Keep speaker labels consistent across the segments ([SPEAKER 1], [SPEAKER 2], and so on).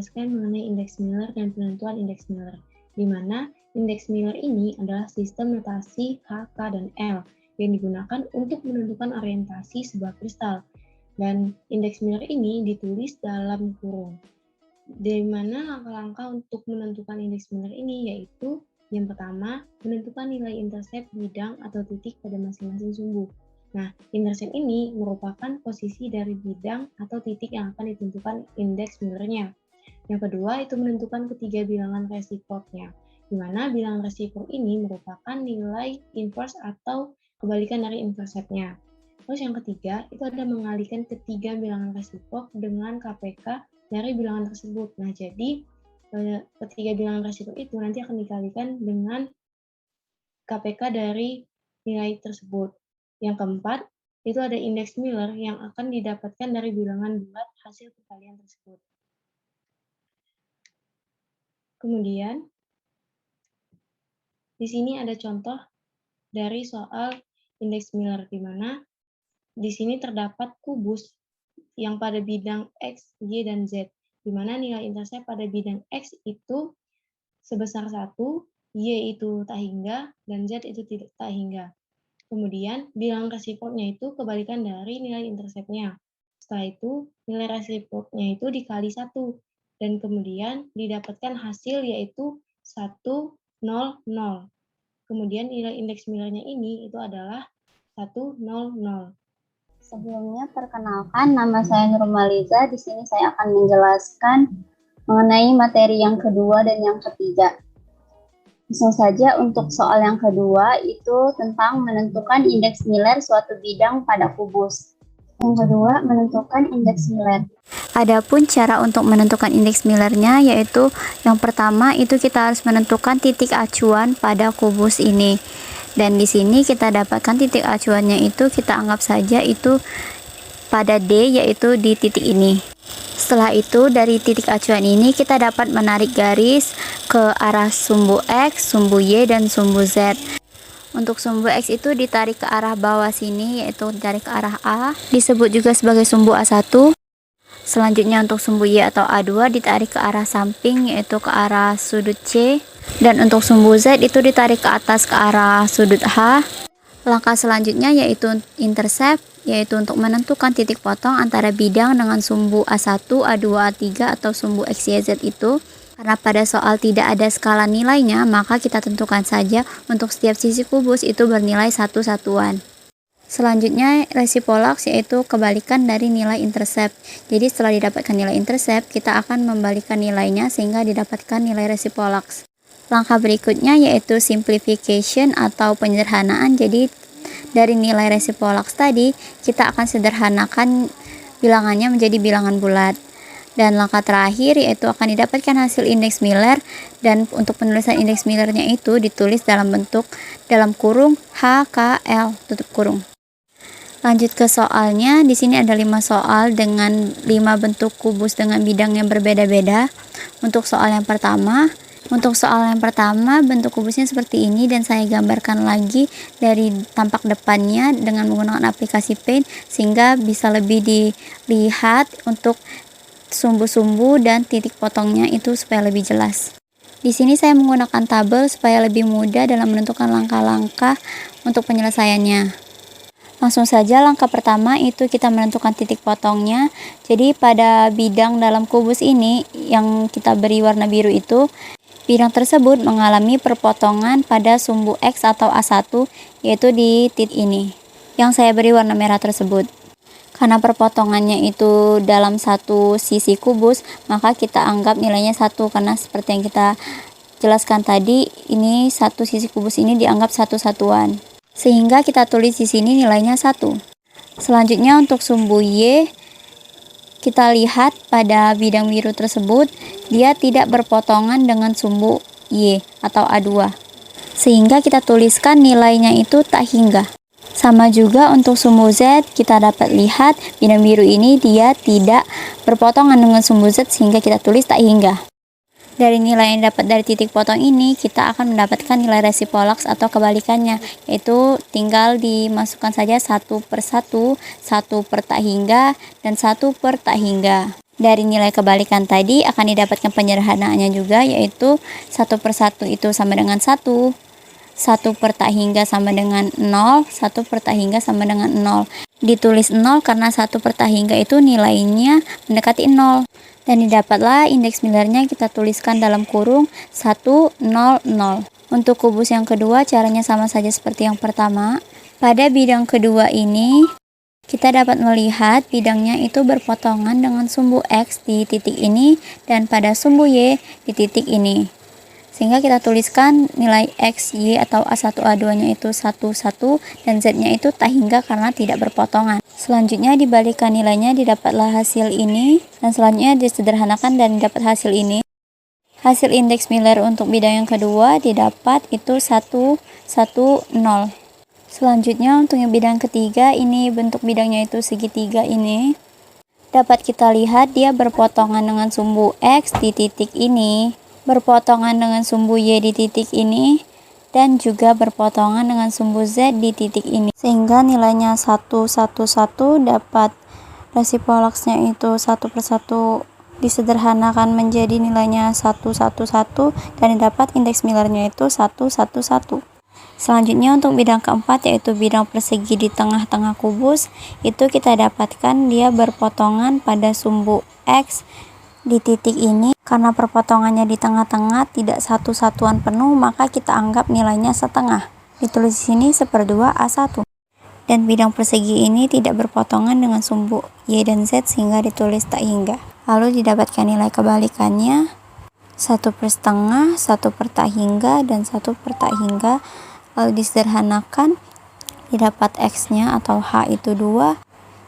[SPEAKER 1] menjelaskan mengenai indeks Miller dan penentuan indeks Miller, di mana indeks Miller ini adalah sistem notasi H, K, dan L yang digunakan untuk menentukan orientasi sebuah kristal. Dan indeks Miller ini ditulis dalam kurung. Di mana langkah-langkah untuk menentukan indeks Miller ini yaitu yang pertama, menentukan nilai intercept bidang atau titik pada masing-masing sumbu. Nah, intercept ini merupakan posisi dari bidang atau titik yang akan ditentukan indeks Miller-nya. Yang kedua, itu menentukan ketiga bilangan resiproknya, di mana bilangan resiprok ini merupakan nilai inverse atau kebalikan dari intercept-nya. Terus yang ketiga, itu ada mengalihkan ketiga bilangan resiprok dengan KPK dari bilangan tersebut. Nah, jadi ketiga bilangan resiprok itu nanti akan dikalikan dengan KPK dari nilai tersebut. Yang keempat, itu ada indeks Miller yang akan didapatkan dari bilangan bulat hasil perkalian tersebut. Kemudian, di sini ada contoh dari soal indeks Miller, di mana di sini terdapat kubus yang pada bidang X, Y, dan Z, di mana nilai intercept pada bidang X itu sebesar 1, Y itu tak hingga, dan Z itu tidak tak hingga. Kemudian, bilangan resiproknya itu kebalikan dari nilai intercept-nya. Setelah itu, nilai resiproknya itu dikali 1, dan kemudian didapatkan hasil yaitu 1, 0, 0. Kemudian nilai indeks Miller-nya ini itu adalah 1, 0, 0.
[SPEAKER 2] Sebelumnya, perkenalkan, nama saya Nurmaliza. Di sini saya akan menjelaskan mengenai materi yang kedua dan yang ketiga. Langsung saja untuk soal yang kedua itu tentang menentukan indeks Miller suatu bidang pada kubus. Yang kedua, menentukan indeks Miller.
[SPEAKER 3] Adapun cara untuk menentukan indeks Miller-nya yaitu yang pertama itu kita harus menentukan titik acuan pada kubus ini. Dan di sini kita dapatkan titik acuannya itu kita anggap saja itu pada D, yaitu di titik ini. Setelah itu dari titik acuan ini kita dapat menarik garis ke arah sumbu X, sumbu Y, dan sumbu Z. Untuk sumbu X itu ditarik ke arah bawah sini, yaitu ditarik ke arah A, disebut juga sebagai sumbu A1. Selanjutnya untuk sumbu Y atau A2 ditarik ke arah samping, yaitu ke arah sudut C. Dan untuk sumbu Z itu ditarik ke atas ke arah sudut H. Langkah selanjutnya yaitu intercept, yaitu untuk menentukan titik potong antara bidang dengan sumbu A1, A2, A3 atau sumbu X, Y, Z itu. Karena pada soal tidak ada skala nilainya, maka kita tentukan saja untuk setiap sisi kubus itu bernilai satu satuan. Selanjutnya resipolaks, yaitu kebalikan dari nilai intercept. Jadi setelah didapatkan nilai intercept, kita akan membalikan nilainya sehingga didapatkan nilai resipolaks. Langkah berikutnya yaitu simplification atau penyederhanaan. Jadi dari nilai resipolaks tadi, kita akan sederhanakan bilangannya menjadi bilangan bulat. Dan langkah terakhir yaitu akan didapatkan hasil indeks Miller, dan untuk penulisan indeks Miller-nya itu ditulis dalam bentuk dalam kurung H, K, L, tutup kurung. Lanjut ke soalnya, di sini ada 5 soal dengan 5 bentuk kubus dengan bidang yang berbeda-beda. Untuk soal yang pertama, bentuk kubusnya seperti ini, dan saya gambarkan lagi dari tampak depannya dengan menggunakan aplikasi Paint sehingga bisa lebih dilihat untuk sumbu-sumbu dan titik potongnya itu supaya lebih jelas. Di sini saya menggunakan tabel supaya lebih mudah dalam menentukan langkah-langkah untuk penyelesaiannya. Langsung saja langkah pertama itu kita menentukan titik potongnya. Jadi pada bidang dalam kubus ini yang kita beri warna biru itu, bidang tersebut mengalami perpotongan pada sumbu X atau A1, yaitu di titik ini, yang saya beri warna merah tersebut. Karena perpotongannya itu dalam satu sisi kubus, maka kita anggap nilainya 1, karena seperti yang kita jelaskan tadi, ini satu sisi kubus ini dianggap satu satuan. Sehingga kita tulis di sini nilainya 1. Selanjutnya untuk sumbu Y, kita lihat pada bidang biru tersebut, dia tidak berpotongan dengan sumbu Y atau A2. Sehingga kita tuliskan nilainya itu tak hingga. Sama juga untuk sumbu Z, kita dapat lihat bidang biru ini dia tidak berpotongan dengan sumbu Z sehingga kita tulis tak hingga. Dari nilai yang dapat dari titik potong ini, kita akan mendapatkan nilai resipolaks atau kebalikannya, yaitu tinggal dimasukkan saja 1/1, 1 per tak hingga, dan 1 per tak hingga. Dari nilai kebalikan tadi akan didapatkan penyederhanaannya juga, yaitu 1/1 itu sama dengan 1, 1 per tak hingga sama dengan 0, 1 per tak hingga sama dengan 0. Ditulis 0 karena 1 per tak hingga itu nilainya mendekati 0. Dan didapatlah indeks Millernya, kita tuliskan dalam kurung 1, 0, 0. Untuk kubus yang kedua caranya sama saja seperti yang pertama. Pada bidang kedua ini kita dapat melihat bidangnya itu berpotongan dengan sumbu X di titik ini dan pada sumbu Y di titik ini. Sehingga kita tuliskan nilai X, Y atau A1, A2-nya itu 1, 1 dan Z-nya itu tak hingga karena tidak berpotongan. Selanjutnya dibalikan nilainya, didapatlah hasil ini dan selanjutnya disederhanakan dan dapat hasil ini. Hasil indeks Miller untuk bidang yang kedua didapat itu 1, 1, 0. Selanjutnya untuk yang bidang ketiga, ini bentuk bidangnya itu segitiga ini. Dapat kita lihat dia berpotongan dengan sumbu X di titik ini, berpotongan dengan sumbu Y di titik ini, dan juga berpotongan dengan sumbu Z di titik ini. Sehingga nilainya 1, 1, 1, dapat resipolaksnya itu 1/1 disederhanakan menjadi nilainya 1, 1, 1 dan dapat indeks Millernya itu 1, 1, 1. Selanjutnya untuk bidang keempat, yaitu bidang persegi di tengah-tengah kubus, itu kita dapatkan dia berpotongan pada sumbu X di titik ini. Karena perpotongannya di tengah-tengah tidak satu satuan penuh, maka kita anggap nilainya setengah. Ditulis di sini 1/2 A1. Dan bidang persegi ini tidak berpotongan dengan sumbu Y dan Z sehingga ditulis tak hingga. Lalu didapatkan nilai kebalikannya 1/2, 1 per tak hingga, dan 1 per tak hingga. Lalu disederhanakan, didapat X-nya atau H itu 2,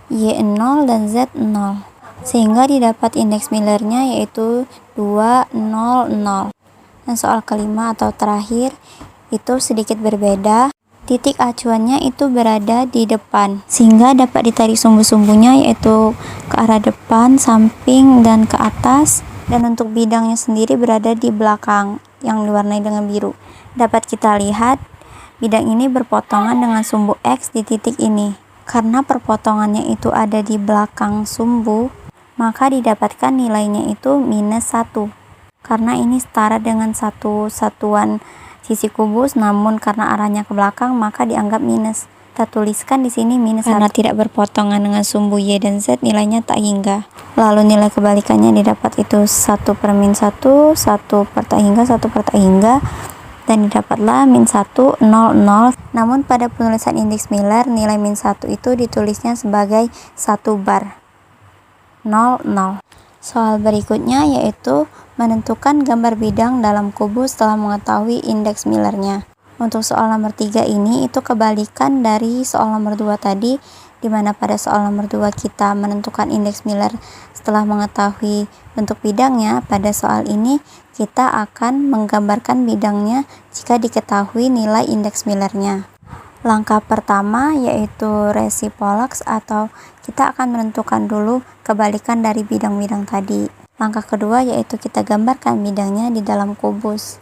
[SPEAKER 3] Y 0, dan Z 0. Sehingga didapat indeks Millernya yaitu 2, 0, 0. Dan soal kelima atau terakhir itu sedikit berbeda. Titik acuannya itu berada di depan, sehingga dapat ditarik sumbu-sumbunya yaitu ke arah depan, samping, dan ke atas. Dan untuk bidangnya sendiri berada di belakang yang diwarnai dengan biru. Dapat kita lihat bidang ini berpotongan dengan sumbu X di titik ini. Karena perpotongannya itu ada di belakang sumbu, maka didapatkan nilainya itu -1. Karena ini setara dengan satu satuan sisi kubus, namun karena arahnya ke belakang maka dianggap minus. Kita tuliskan di sini -1. Karena tidak berpotongan dengan sumbu Y dan Z, nilainya tak hingga. Lalu nilai kebalikannya didapat itu 1 per -1, 1 per tak hingga, 1 per tak hingga. Dan didapatlah -1, 0, 0. Namun pada penulisan indeks Miller, nilai -1 itu ditulisnya sebagai 1 bar, 0, 0. Soal berikutnya yaitu menentukan gambar bidang dalam kubus setelah mengetahui indeks Millernya. Untuk soal nomor 3 ini itu kebalikan dari soal nomor 2 tadi, di mana pada soal nomor 2 kita menentukan indeks Miller setelah mengetahui bentuk bidangnya. Pada soal ini kita akan menggambarkan bidangnya jika diketahui nilai indeks Millernya. Langkah pertama yaitu resipolaks, atau kita akan menentukan dulu kebalikan dari bidang-bidang tadi. Langkah kedua yaitu kita gambarkan bidangnya di dalam kubus.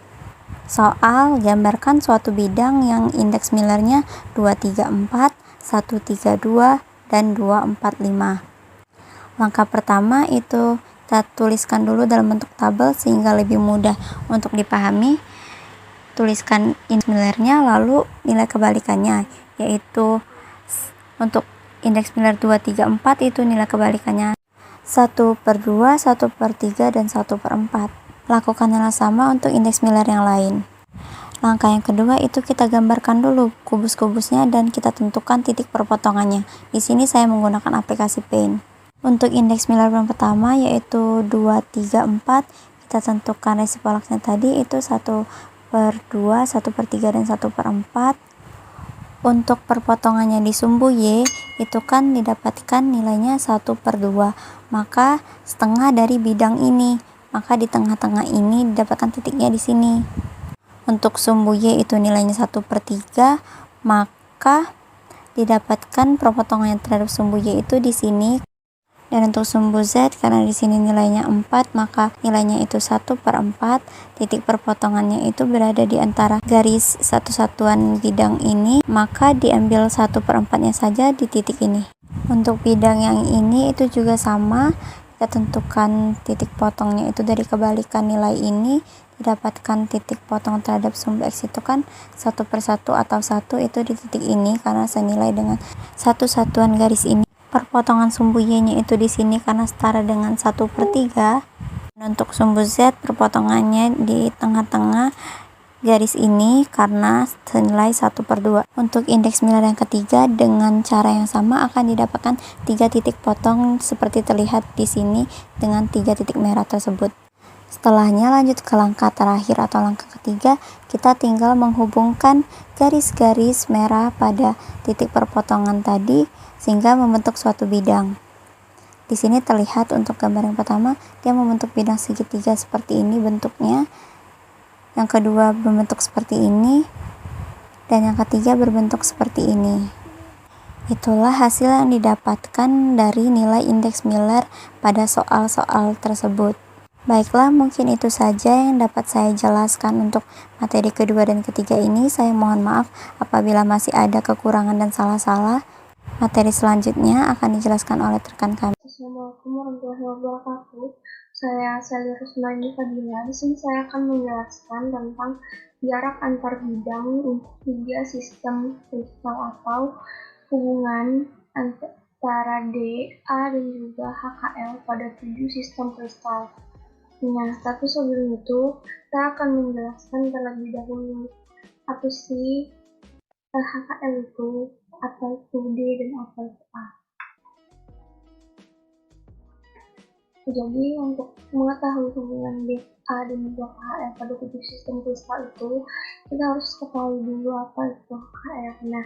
[SPEAKER 3] Soal gambarkan suatu bidang yang indeks Millernya 234, 132, dan 245. Langkah pertama itu kita tuliskan dulu dalam bentuk tabel sehingga lebih mudah untuk dipahami. Tuliskan indeks Millernya, lalu nilai kebalikannya, yaitu untuk indeks Miller 234 itu nilai kebalikannya 1/2, 1/3, dan 1/4. Lakukan hal sama untuk indeks Miller yang lain. Langkah yang kedua itu kita gambarkan dulu kubus-kubusnya dan kita tentukan titik perpotongannya. Di sini saya menggunakan aplikasi Paint. Untuk indeks Miller yang pertama yaitu 234, kita tentukan resipolaksnya tadi itu 1/2, 1/3, dan 1/4. Untuk perpotongannya di sumbu Y itu kan didapatkan nilainya 1/2, maka setengah dari bidang ini, maka di tengah-tengah ini didapatkan titiknya di sini. Untuk sumbu Y itu nilainya 1/3, maka didapatkan perpotongan terhadap sumbu Y itu di sini. Dan untuk sumbu Z, karena di sini nilainya 4, maka nilainya itu 1/4. Titik perpotongannya itu berada di antara garis satu satuan bidang ini, maka diambil 1/4-nya saja di titik ini. Untuk bidang yang ini itu juga sama, kita kita tentukan titik potongnya itu dari kebalikan nilai ini, didapatkan titik potong terhadap sumbu X itu kan 1/1 atau 1 itu di titik ini karena senilai dengan satu satuan garis ini. Perpotongan sumbu Y-nya itu di sini karena setara dengan 1/3. Dan untuk sumbu Z, perpotongannya di tengah-tengah garis ini karena senilai 1/2. Untuk indeks Miller yang ketiga dengan cara yang sama akan didapatkan 3 titik potong seperti terlihat di sini dengan 3 titik merah tersebut. Setelahnya lanjut ke langkah terakhir atau langkah ketiga, kita tinggal menghubungkan garis-garis merah pada titik perpotongan tadi sehingga membentuk suatu bidang. Di sini terlihat untuk gambar yang pertama, dia membentuk bidang segitiga seperti ini bentuknya. Yang kedua berbentuk seperti ini, dan yang ketiga berbentuk seperti ini. Itulah hasil yang didapatkan dari nilai indeks Miller pada soal-soal tersebut. Baiklah, mungkin itu saja yang dapat saya jelaskan untuk materi kedua dan ketiga ini. Saya mohon maaf apabila masih ada kekurangan dan salah-salah. Materi selanjutnya akan dijelaskan oleh rekan kami.
[SPEAKER 1] Assalamualaikum warahmatullahi wabarakatuh. Saya Sally Rusmani Fadila. Di sini saya akan menjelaskan tentang jarak antar bidang untuk 3 sistem kristal atau hubungan antara D, A, dan juga HKL pada 7 sistem kristal. Nah, tapi sebelum itu, saya akan menjelaskan terlebih dahulu apa sih HKL itu, apa itu D, dan apa itu A. Jadi, untuk mengetahui hubungan D, A, dan juga HKL pada 7 sistem kristal itu, kita harus ketahui dulu apa itu HKL. Nah,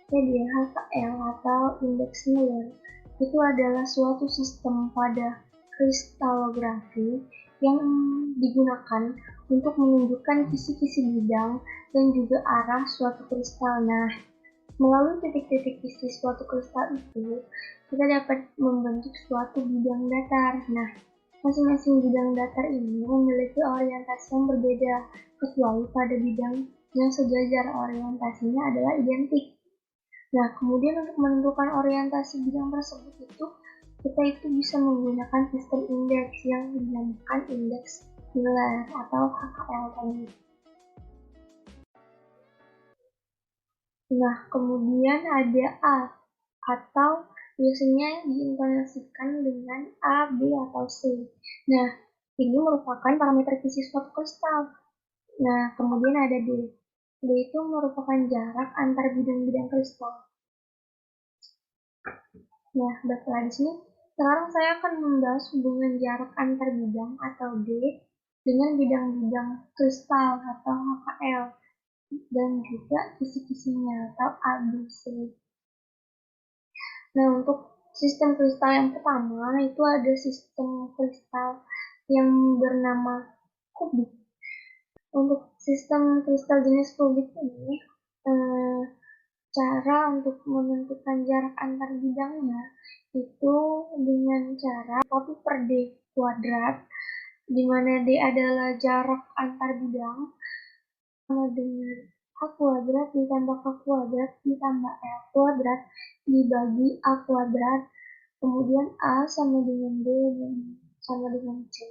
[SPEAKER 1] jadi HKL atau indeks Miller itu adalah suatu sistem pada kristalografi yang digunakan untuk menunjukkan kisi-kisi bidang dan juga arah suatu kristal. Nah, melalui titik-titik kisi suatu kristal itu, kita dapat membentuk suatu bidang datar. Nah, masing-masing bidang datar ini memiliki orientasi yang berbeda, kecuali pada bidang yang sejajar orientasinya adalah identik. Nah, kemudian untuk menentukan orientasi bidang tersebut kita itu bisa menggunakan sistem indeks yang dinamakan indeks Miller atau HKL tadi. Nah, kemudian ada A atau biasanya diintonasikan dengan A, B, atau C. Nah, ini merupakan parameter kisi suatu kristal. Nah, kemudian ada D. D itu merupakan jarak antar bidang-bidang kristal. Nah, baiklah di sini. Sekarang saya akan membahas hubungan jarak antar bidang atau D dengan bidang-bidang kristal atau HKL dan juga kisi-kisinya atau ABC. Nah, untuk sistem kristal yang pertama itu ada sistem kristal yang bernama kubik. Untuk sistem kristal jenis kubik ini, cara untuk menentukan jarak antar bidangnya itu dengan cara copy per D kuadrat, di mana D adalah jarak antar bidang sama dengan A kuadrat ditambah K kuadrat ditambah L kuadrat dibagi A kuadrat, kemudian A sama dengan B dan sama dengan C.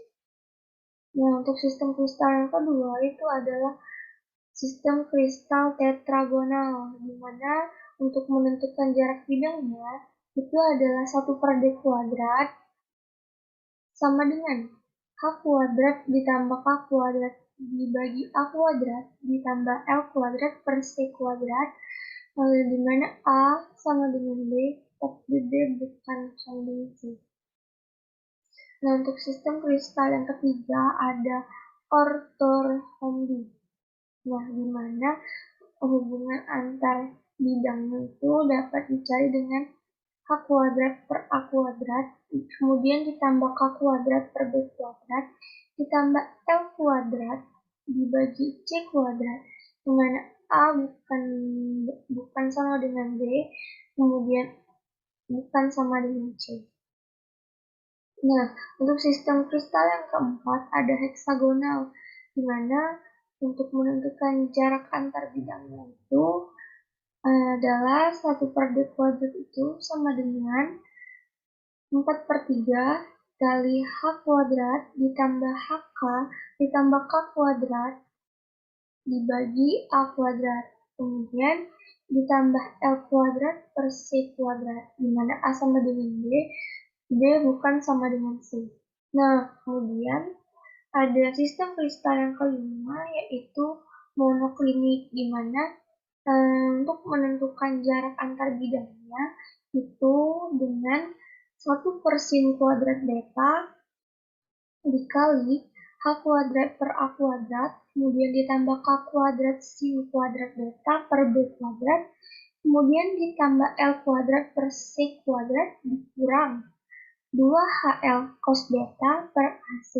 [SPEAKER 1] Nah, untuk sistem kristal yang kedua itu adalah sistem kristal tetragonal, di mana untuk menentukan jarak bidangnya itu adalah 1/D kuadrat sama dengan H kuadrat ditambah K kuadrat dibagi A kuadrat ditambah L kuadrat per C kuadrat, di mana A sama dengan B, tapi B bukan sama dengan C. Nah, untuk sistem kristal yang ketiga ada ortorhombi. Nah, di mana hubungan antar bidangnya itu dapat dicari dengan H kuadrat per A kuadrat, kemudian ditambah K kuadrat per B kuadrat, ditambah L kuadrat dibagi C kuadrat, di mana A bukan sama dengan B, kemudian bukan sama dengan C. Nah, untuk sistem kristal yang keempat ada heksagonal, di mana untuk menentukan jarak antar bidangnya itu adalah 1/D kuadrat itu sama dengan 4/3
[SPEAKER 4] dikali H kuadrat ditambah HK ditambah K kuadrat dibagi A kuadrat. Kemudian ditambah L kuadrat per C kuadrat, di mana A sama dengan B bukan sama dengan C. Nah, kemudian ada sistem kristal yang kelima, yaitu monoklinik, di mana untuk menentukan jarak antar bidangnya itu dengan 1/sin kuadrat beta dikali H kuadrat per A kuadrat, kemudian ditambah K kuadrat sin kuadrat beta per B kuadrat, kemudian ditambah L kuadrat per C kuadrat dikurang 2HL cos beta per AC,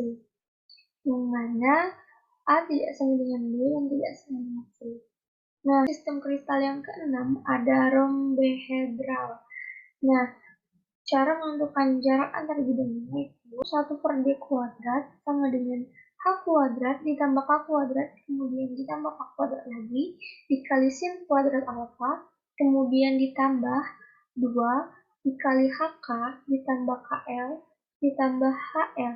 [SPEAKER 4] yang mana A tidak sama dengan B dan tidak sama dengan C. Nah, sistem kristal yang keenam ada rhombohedral. Nah, cara menentukan jarak antar bidangnya itu 1/d kuadrat sama dengan H kuadrat ditambah K kuadrat, kemudian ditambah K kuadrat lagi, dikali sin kuadrat alfa, kemudian ditambah 2 dikali HK ditambah KL ditambah HL.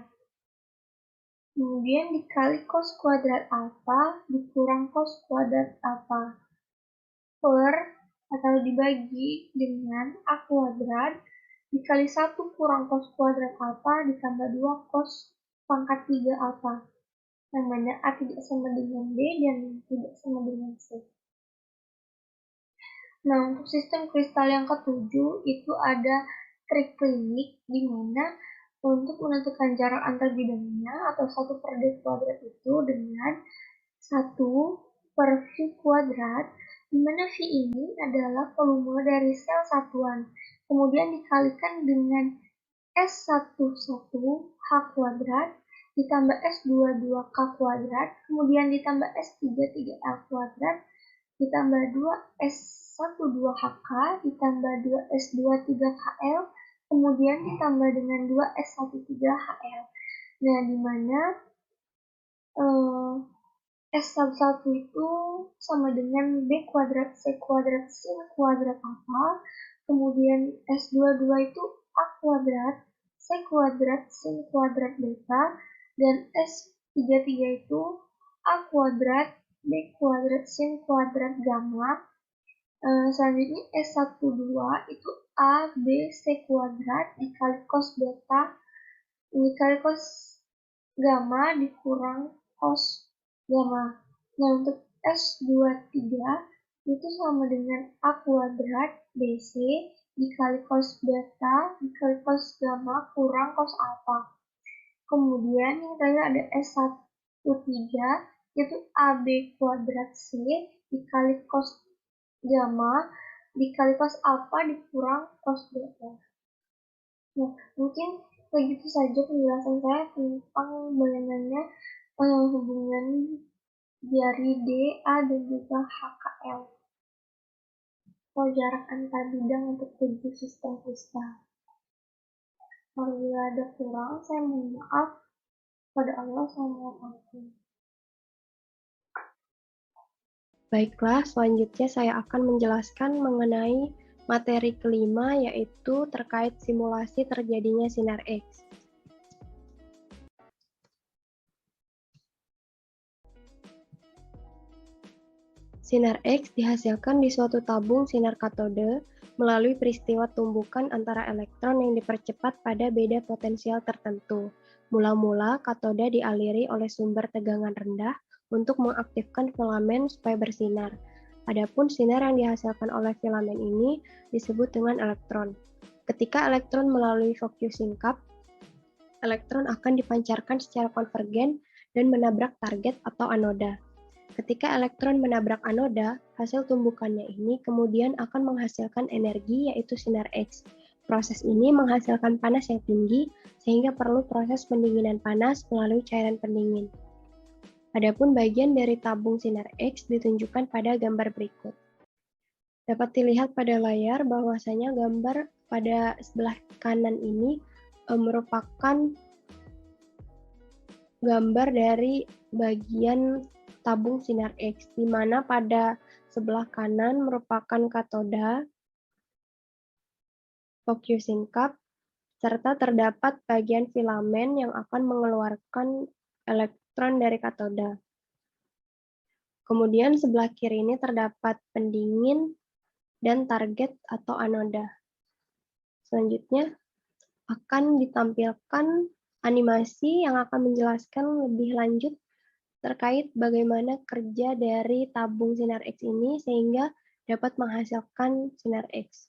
[SPEAKER 4] Kemudian dikali cos kuadrat alfa dikurang cos kuadrat alfa per atau dibagi dengan A kuadrat dikali 1 kurang cos kuadrat alfa ditambah 2 cos pangkat 3 alfa, yang mana A tidak sama dengan B dan tidak sama dengan C. Nah, untuk sistem kristal yang ketujuh itu ada triklinik, di mana untuk menentukan jarak antar bidangnya atau 1/d kuadrat itu dengan 1/V kuadrat, di mana V ini adalah volume dari sel satuan, kemudian dikalikan dengan S11H kuadrat ditambah S22K kuadrat, kemudian ditambah S33L kuadrat, ditambah 2S12HK, ditambah 2S23KL, kemudian ditambah dengan 2S13HL. Nah, di mana S11 itu sama dengan B kuadrat C kuadrat sin kuadrat alfa, kemudian S22 itu A kuadrat C kuadrat sin kuadrat beta, dan S33 itu A kuadrat B kuadrat sin kuadrat gamma. Selanjutnya S12 itu A B C kuadrat dikali cos beta dikali cos gamma dikurang cos gamma. Nah, untuk S23 itu sama dengan A kuadrat BC dikali cos beta dikali cos gamma kurang cos alfa. Kemudian yang terakhir ada S13 yaitu AB kuadrat C dikali cos gamma dikali cos alfa dikurang cos beta. Nah, mungkin begitu saja penjelasan saya tentang bagaimana hubungan dari D, A, dan juga HKL atau jarak antar bidang untuk 7 sistem kristal. Apabila ada kurang, saya mohon maaf. Pada Allah, Assalamualaikum.
[SPEAKER 1] Baiklah, selanjutnya saya akan menjelaskan mengenai materi kelima, yaitu terkait simulasi terjadinya sinar X. Sinar X dihasilkan di suatu tabung sinar katode melalui peristiwa tumbukan antara elektron yang dipercepat pada beda potensial tertentu. Mula-mula, katode dialiri oleh sumber tegangan rendah untuk mengaktifkan filamen supaya bersinar. Adapun sinar yang dihasilkan oleh filamen ini disebut dengan elektron. Ketika elektron melalui focusing cup, elektron akan dipancarkan secara konvergen dan menabrak target atau anoda. Ketika elektron menabrak anoda, hasil tumbukannya ini kemudian akan menghasilkan energi, yaitu sinar X. Proses ini menghasilkan panas yang tinggi, sehingga perlu proses pendinginan panas melalui cairan pendingin. Adapun bagian dari tabung sinar X ditunjukkan pada gambar berikut. Dapat dilihat pada layar bahwasanya gambar pada sebelah kanan ini merupakan gambar dari bagian tabung sinar X, di mana pada sebelah kanan merupakan katoda, focusing cup,
[SPEAKER 5] serta terdapat bagian filamen yang akan mengeluarkan elektron dari katoda. Kemudian sebelah kiri ini terdapat pendingin dan target atau anoda. Selanjutnya akan ditampilkan animasi yang akan menjelaskan lebih lanjut terkait bagaimana kerja dari tabung sinar X ini sehingga dapat menghasilkan sinar X.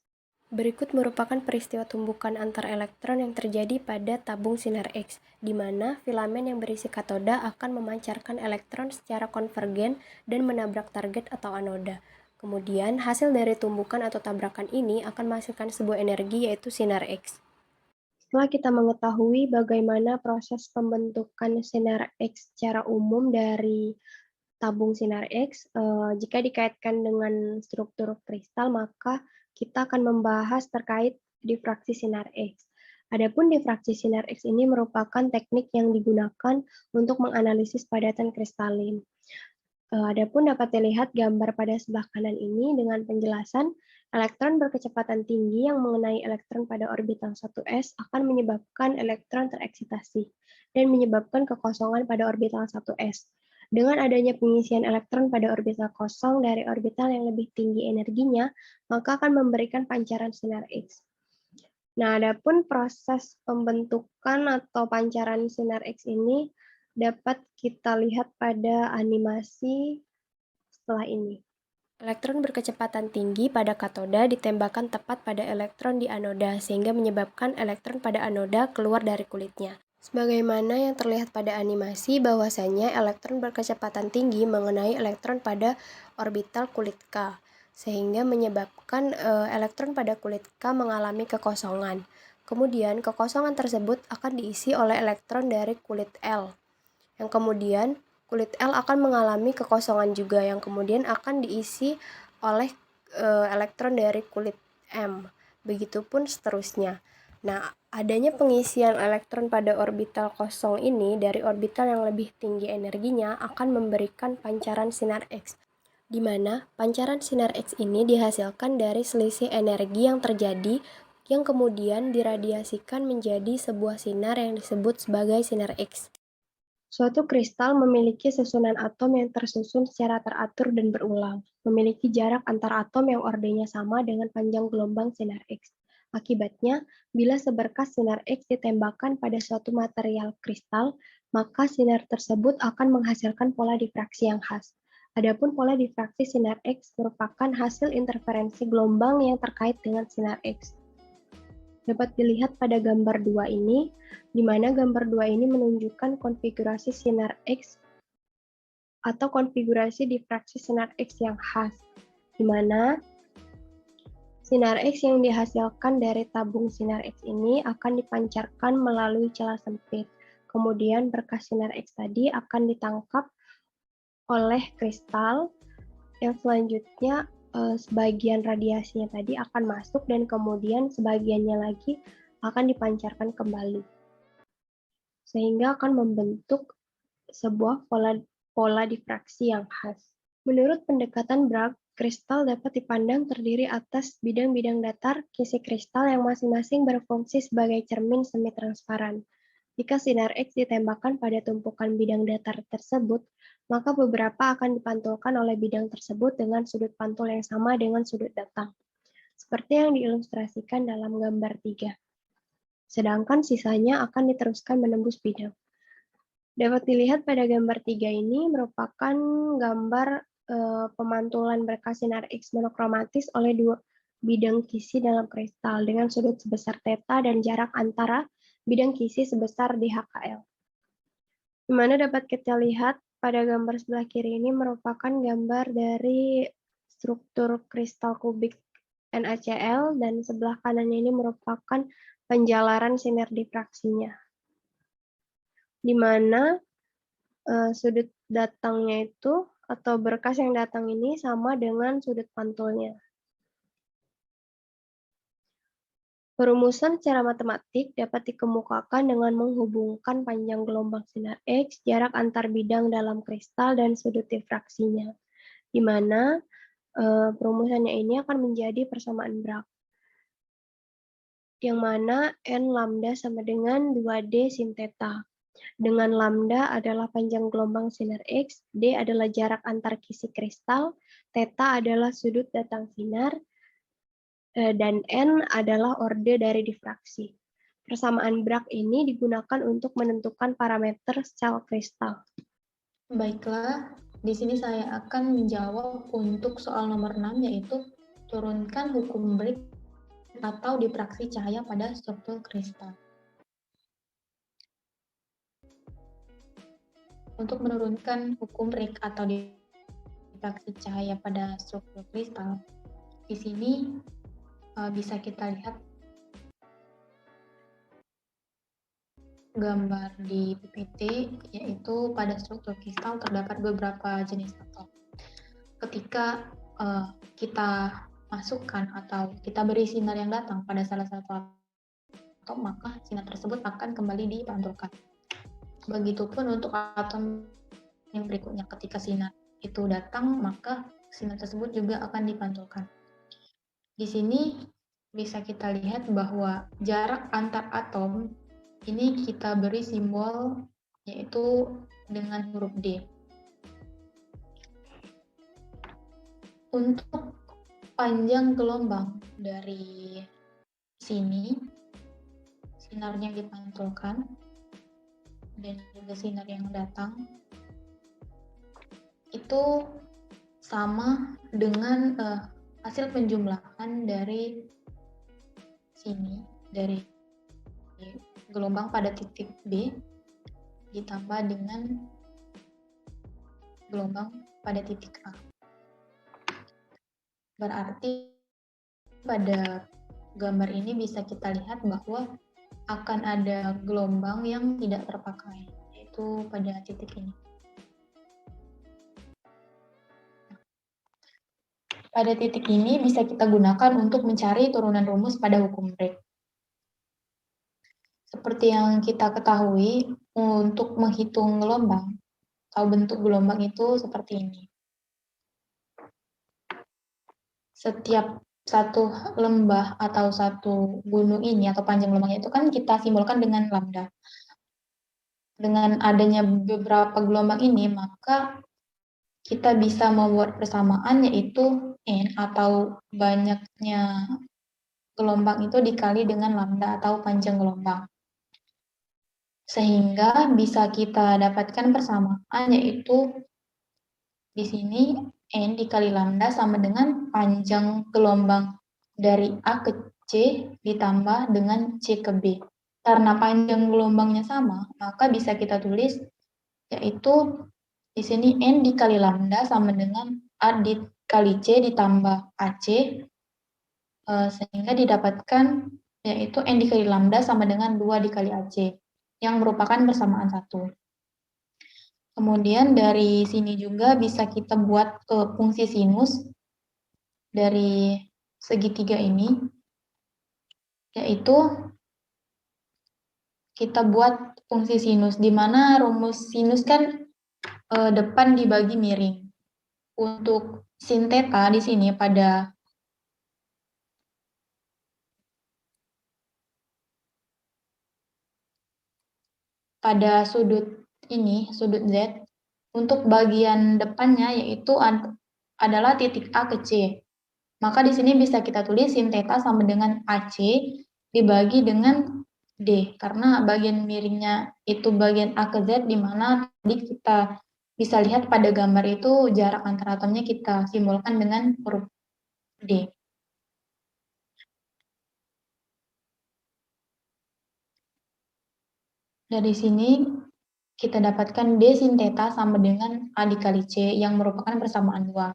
[SPEAKER 5] Berikut merupakan peristiwa tumbukan antar elektron yang terjadi pada tabung sinar X, di mana filamen yang berisi katoda akan memancarkan elektron secara konvergen dan menabrak target atau anoda. Kemudian, hasil dari tumbukan atau tabrakan ini akan menghasilkan sebuah energi yaitu sinar X. Setelah kita mengetahui bagaimana proses pembentukan sinar X secara umum dari tabung sinar X, jika dikaitkan dengan struktur kristal, maka kita akan membahas terkait difraksi sinar X. Adapun difraksi sinar X ini merupakan teknik yang digunakan untuk menganalisis padatan kristalin. Adapun dapat dilihat gambar pada sebelah kanan ini dengan penjelasan elektron berkecepatan tinggi yang mengenai elektron pada orbital 1s akan menyebabkan elektron tereksitasi dan menyebabkan kekosongan pada orbital 1s. Dengan adanya pengisian elektron pada orbital kosong dari orbital yang lebih tinggi energinya, maka akan memberikan pancaran sinar X. Nah, adapun proses pembentukan atau pancaran sinar X ini dapat kita lihat pada animasi setelah ini. Elektron berkecepatan tinggi pada katoda ditembakkan tepat pada elektron di anoda, sehingga menyebabkan elektron pada anoda keluar dari kulitnya. Sebagaimana yang terlihat pada animasi, bahwasanya elektron berkecepatan tinggi mengenai elektron pada orbital kulit K, sehingga menyebabkan elektron pada kulit K mengalami kekosongan. Kemudian, kekosongan tersebut akan diisi oleh elektron dari kulit L, yang kemudian kulit L akan mengalami kekosongan juga, yang kemudian akan diisi oleh elektron dari kulit M. Begitupun seterusnya. Nah, adanya pengisian elektron pada orbital kosong ini dari orbital yang lebih tinggi energinya akan memberikan pancaran sinar X, di mana pancaran sinar X ini dihasilkan dari selisih energi yang terjadi yang kemudian diradiasikan menjadi sebuah sinar yang disebut sebagai sinar X. Suatu kristal memiliki susunan atom yang tersusun secara teratur dan berulang, memiliki jarak antar atom yang ordenya sama dengan panjang gelombang sinar X. Akibatnya, bila seberkas sinar X ditembakkan pada suatu material kristal, maka sinar tersebut akan menghasilkan pola difraksi yang khas. Adapun pola difraksi sinar X merupakan hasil interferensi gelombang yang terkait dengan sinar X. Dapat dilihat pada gambar 2 ini, di mana gambar 2 ini menunjukkan konfigurasi sinar X atau konfigurasi difraksi sinar X yang khas, di mana sinar X yang dihasilkan dari tabung sinar X ini akan dipancarkan melalui celah sempit. Kemudian berkas sinar X tadi akan ditangkap oleh kristal yang selanjutnya sebagian radiasinya tadi akan masuk dan kemudian sebagiannya lagi akan dipancarkan kembali. Sehingga akan membentuk sebuah pola difraksi yang khas. Menurut pendekatan Bragg, kristal dapat dipandang terdiri atas bidang-bidang datar kisi kristal yang masing-masing berfungsi sebagai cermin semi-transparan. Jika sinar X ditembakkan pada tumpukan bidang datar tersebut, maka beberapa akan dipantulkan oleh bidang tersebut dengan sudut pantul yang sama dengan sudut datang, seperti yang diilustrasikan dalam gambar 3. Sedangkan sisanya akan diteruskan menembus bidang. Dapat dilihat pada gambar 3 ini merupakan gambar pemantulan berkas sinar X monokromatis oleh dua bidang kisi dalam kristal dengan sudut sebesar theta dan jarak antara bidang kisi sebesar DHKL. Di mana dapat kita lihat pada gambar sebelah kiri ini merupakan gambar dari struktur kristal kubik NaCl dan sebelah kanannya ini merupakan penjalaran sinar difraksinya, di mana sudut datangnya itu atau berkas yang datang ini sama dengan sudut pantulnya. Perumusan secara matematik dapat dikemukakan dengan menghubungkan panjang gelombang sinar X, jarak antar bidang dalam kristal, dan sudut difraksinya, di mana perumusannya ini akan menjadi persamaan Bragg. yang mana N lambda sama dengan 2D sin theta. Dengan lambda adalah panjang gelombang sinar X, D adalah jarak antar kisi kristal, theta adalah sudut datang sinar, dan N adalah orde dari difraksi. Persamaan Bragg ini digunakan untuk menentukan parameter sel kristal.
[SPEAKER 1] Baiklah, di sini saya akan menjawab untuk soal nomor 6, yaitu turunkan hukum Bragg atau difraksi cahaya pada struktur kristal. Untuk menurunkan hukum Bragg atau difraksi cahaya pada struktur kristal, di sini bisa kita lihat gambar di PPT, yaitu pada struktur kristal terdapat beberapa jenis atom. Ketika kita masukkan atau kita beri sinar yang datang pada salah satu atom, maka sinar tersebut akan kembali dipantulkan. Begitupun untuk atom yang berikutnya, ketika sinar itu datang, maka sinar tersebut juga akan dipantulkan. Di sini bisa kita lihat bahwa jarak antar atom ini kita beri simbol, yaitu dengan huruf D. Untuk panjang gelombang dari sini, sinar yang dipantulkan dan juga sinar yang datang itu sama dengan hasil penjumlahan dari sini, dari gelombang pada titik B ditambah dengan gelombang pada titik A. Berarti pada gambar ini bisa kita lihat bahwa akan ada gelombang yang tidak terpakai, yaitu pada titik ini. Pada titik ini bisa kita gunakan untuk mencari turunan rumus pada hukum Bragg. Seperti yang kita ketahui, untuk menghitung gelombang atau bentuk gelombang itu seperti ini. Setiap satu lembah atau satu gunung ini atau panjang gelombangnya itu kan kita simbolkan dengan lambda. Dengan adanya beberapa gelombang ini, maka kita bisa membuat persamaan, yaitu N atau banyaknya gelombang itu dikali dengan lambda atau panjang gelombang. Sehingga bisa kita dapatkan persamaan, yaitu di sini N dikali lambda sama dengan panjang gelombang dari A ke C ditambah dengan C ke B. Karena panjang gelombangnya sama, maka bisa kita tulis, yaitu di sini N dikali lambda sama dengan A dikali C ditambah AC, sehingga didapatkan yaitu N dikali lambda sama dengan 2 dikali AC, yang merupakan persamaan 1. Kemudian dari sini juga bisa kita buat fungsi sinus dari segitiga ini, yaitu kita buat fungsi sinus, di mana rumus sinus kan depan dibagi miring. Untuk sin theta di sini pada sudut ini, sudut Z, untuk bagian depannya yaitu adalah titik A ke C. Maka di sini bisa kita tulis sin theta sama dengan AC dibagi dengan D, karena bagian miringnya itu bagian A ke Z, di mana tadi kita bisa lihat pada gambar itu jarak antara atomnya kita simbolkan dengan huruf D. Dari sini kita dapatkan D sin theta sama dengan A dikali C yang merupakan persamaan 2.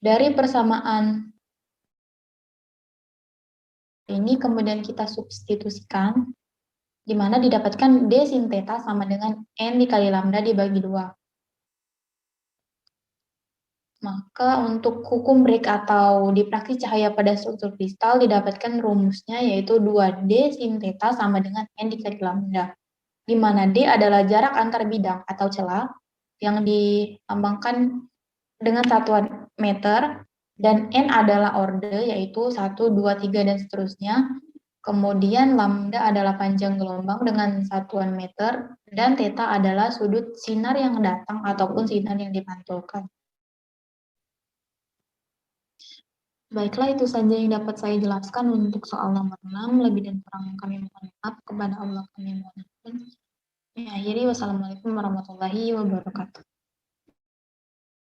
[SPEAKER 1] Dari persamaan ini kemudian kita substitusikan, di mana didapatkan D sin theta sama dengan N dikali lambda dibagi 2. Maka untuk hukum Bragg atau difraksi cahaya pada struktur kristal didapatkan rumusnya, yaitu 2D sin theta sama dengan N dikali lambda, di mana D adalah jarak antar bidang atau celah yang dilambangkan dengan satuan meter, dan N adalah orde, yaitu 1, 2, 3, dan seterusnya. Kemudian lambda adalah panjang gelombang dengan satuan meter, dan theta adalah sudut sinar yang datang ataupun sinar yang dipantulkan. Baiklah, itu saja yang dapat saya jelaskan untuk soal nomor 6. Lebih dan kurang kami mohon maaf, kepada Allah kami mohon ampun. Akhiri, wassalamualaikum warahmatullahi wabarakatuh.